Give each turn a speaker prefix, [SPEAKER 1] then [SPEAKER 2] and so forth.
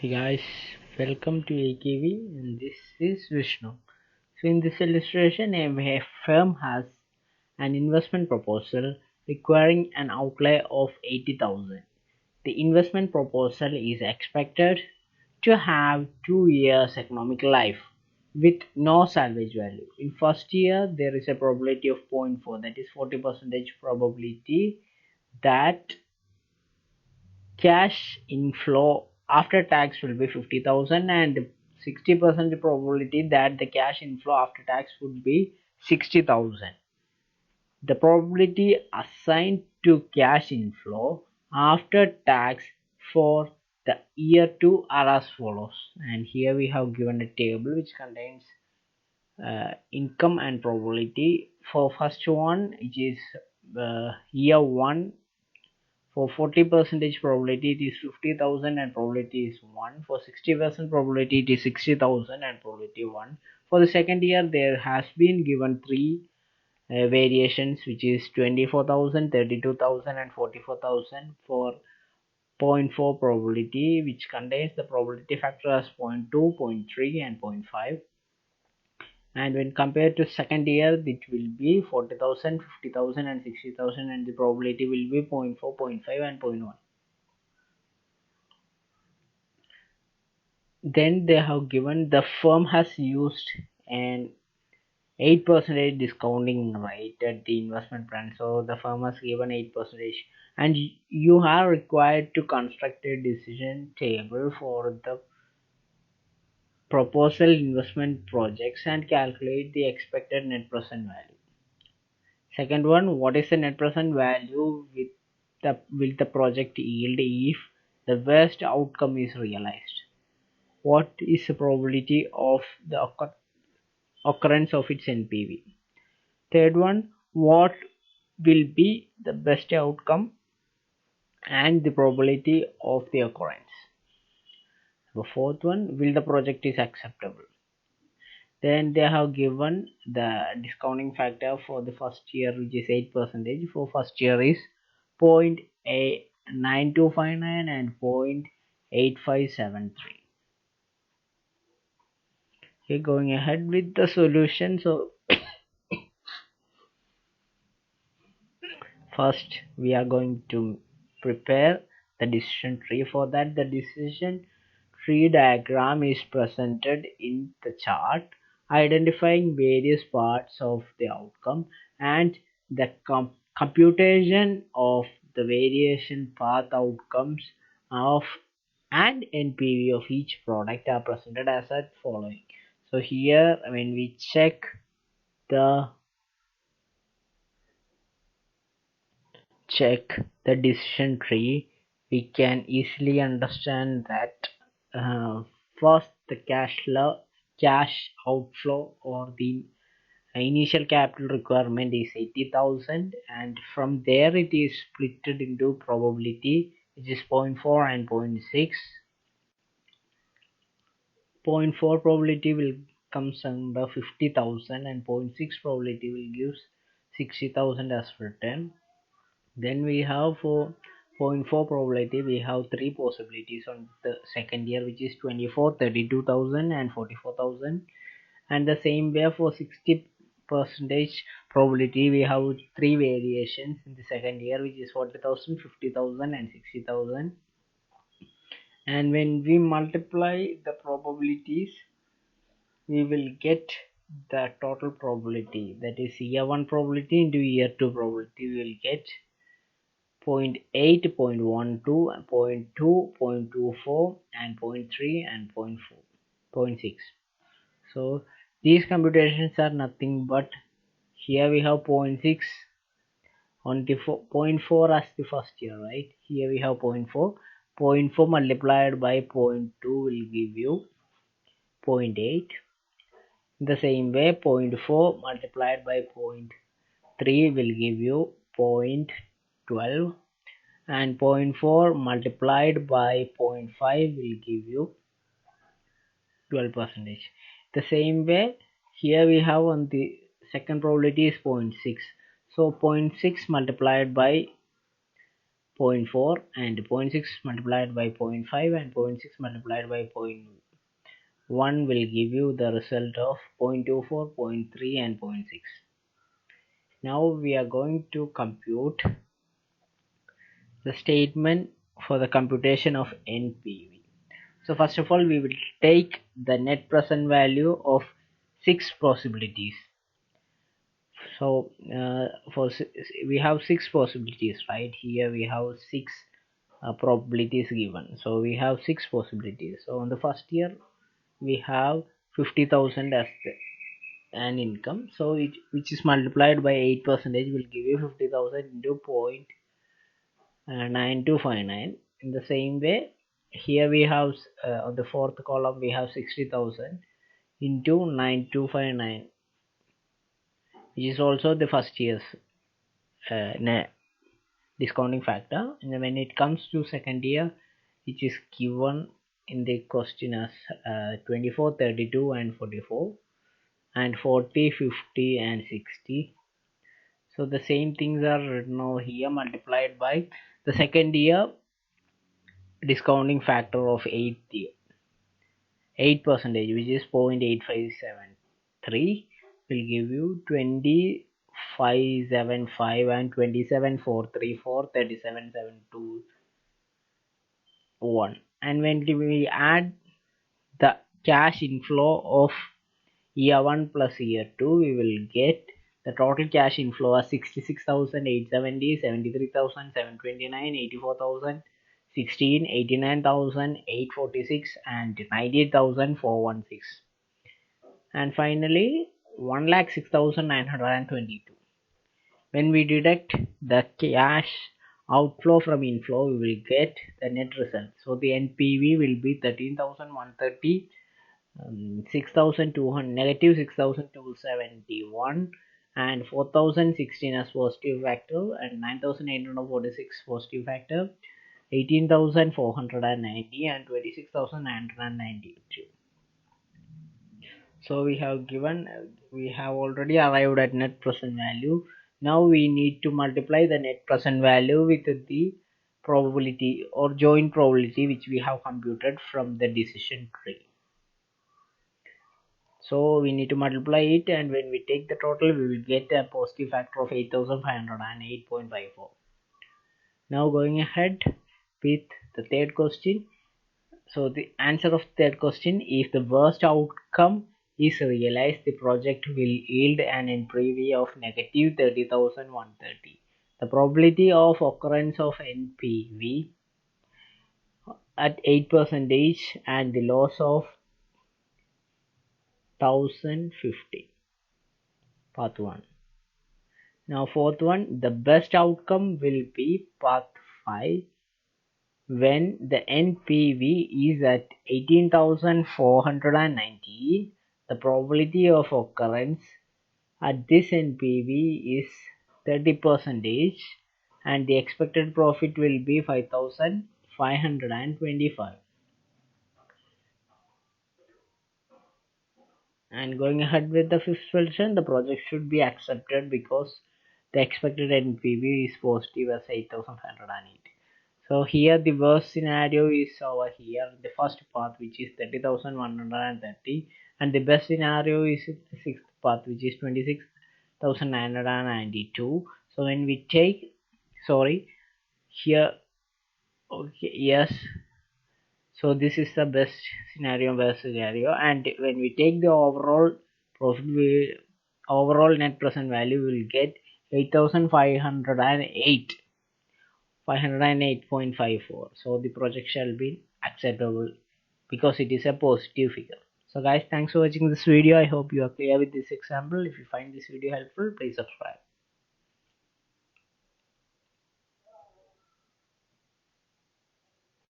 [SPEAKER 1] Hey guys, welcome to AKV and this is Vishnu. So in this illustration, a firm has an investment proposal requiring an outlay of 80,000. The investment proposal is expected to have 2 years economic life with no salvage value. In first year, there is a probability of 0.4, that is 40% probability that cash inflow after tax will be 50,000 and 60% probability that the cash inflow after tax would be 60,000. The probability assigned to cash inflow after tax for the year 2 are as follows, and here we have given a table which contains income and probability. For first one, which is year 1, for 40% probability it is 50,000 and probability is 1. For 60% probability it is 60,000 and probability 1. For the second year there has been given 3 variations, which is 24,000, 32,000 and 44,000 for 0.4 probability, which contains the probability factor as 0.2, 0.3 and 0.5. And when compared to second year, it will be 40,000, 50,000 and 60,000, and the probability will be 0.4, 0.5 and 0.1. Then they have given the firm has used an 8% discounting rate at the investment plan. So the firm has given 8%, and you are required to construct a decision table for the proposal investment projects and calculate the expected net present value. Second one, what is the net present value will the project yield if the worst outcome is realized? What is the probability of the occurrence of its NPV? Third one, what will be the best outcome and the probability of the occurrence? The fourth one, will the project is acceptable? Then they have given the discounting factor for the first year, which is 8%. For first year is 0.9259 and 0.8573. Okay, going ahead with the solution. So first we are going to prepare the decision tree. For that, the decision tree diagram is presented in the chart, identifying various parts of the outcome, and the computation of the variation path outcomes of and NPV of each product are presented as following. So here when we check the decision tree, we can easily understand that first the cash outflow or the initial capital requirement is 80,000, and from there it is split into probability, which is 0.4 and 0.6. 0.4 probability will comes under 50,000 and 0.6 probability will give 60,000 as written. Then we have for 0.4 probability we have 3 possibilities on the second year, which is 24, 32,000 and 44,000. And the same way for 60% probability we have 3 variations in the second year, which is 40,000, 50,000 and 60,000. And when we multiply the probabilities, we will get the total probability, that is year 1 probability into year 2 probability. We will get 0.8, 0.12, 0.2, 0.24 and 0.3 and 0.6. So these computations are nothing but, here we have 0.6 on the 0.4 as the first year, right? Here we have 0.4. 0.4 multiplied by 0.2 will give you 0.8. The same way 0.4 multiplied by 0.3 will give you 0.12, and 0.4 multiplied by 0.5 will give you 12%. The same way here we have on the second probability is 0.6. So 0.6 multiplied by 0.4, and 0.6 multiplied by 0.5 and 0.6 multiplied by 0.1 will give you the result of 0.24, 0.3 and 0.6. Now we are going to compute the statement for the computation of NPV. So first of all, we will take the net present value of 6 possibilities. So we have 6 possibilities, right? Here we have 6 probabilities given. So we have 6 possibilities. So on the first year we have 50,000 as an income. So which is multiplied by 8% will give you 50,000 into 0.9259. In the same way, here we have on the fourth column we have 60,000 into 9259, which is also the first year's discounting factor. And when it comes to second year, which is given in the question as 24, 32 and 44, and 40, 50 and 60. So the same things are written over here multiplied by the second year discounting factor of 8%, which is 0.8573, will give you 20,575 and 27,434, 37,721. And when we add the cash inflow of year 1 plus year 2, we will get the total cash inflow as 66,870, 73,729, 84,016, 89,846 and 98,416. And finally 1,06,922. When we deduct the cash outflow from inflow, we will get the net result. So the NPV will be 13,130, 6,200, negative 6,271 and 4,016 as positive factor, and 9,846 positive factor, 18,490 and 26,992. So we have already arrived at net present value. Now we need to multiply the net present value with the probability or joint probability which we have computed from the decision tree. So we need to multiply it, and when we take the total, we will get a positive factor of 8,508.54. Now going ahead with the third question. So the answer of the third question: if the worst outcome is realized, the project will yield an NPV of negative 30,130. The probability of occurrence of NPV at 8% and the loss of 1050. Path 1. Now fourth one, the best outcome will be path 5 when the NPV is at 18,490. The probability of occurrence at this NPV is 30% and the expected profit will be 5,525. And going ahead with the fifth solution, the project should be accepted because the expected NPV is positive as 8,508. So here the worst scenario is over here, the first path, which is 30,130, and the best scenario is the sixth path, which is 26,992. So when we take, here, okay, yes. So this is the best scenario, and when we take the overall profit, overall net present value, we will get 8,508. 508.54. So the project shall be acceptable because it is a positive figure. So guys, thanks for watching this video. I hope you are clear with this example. If you find this video helpful, please subscribe.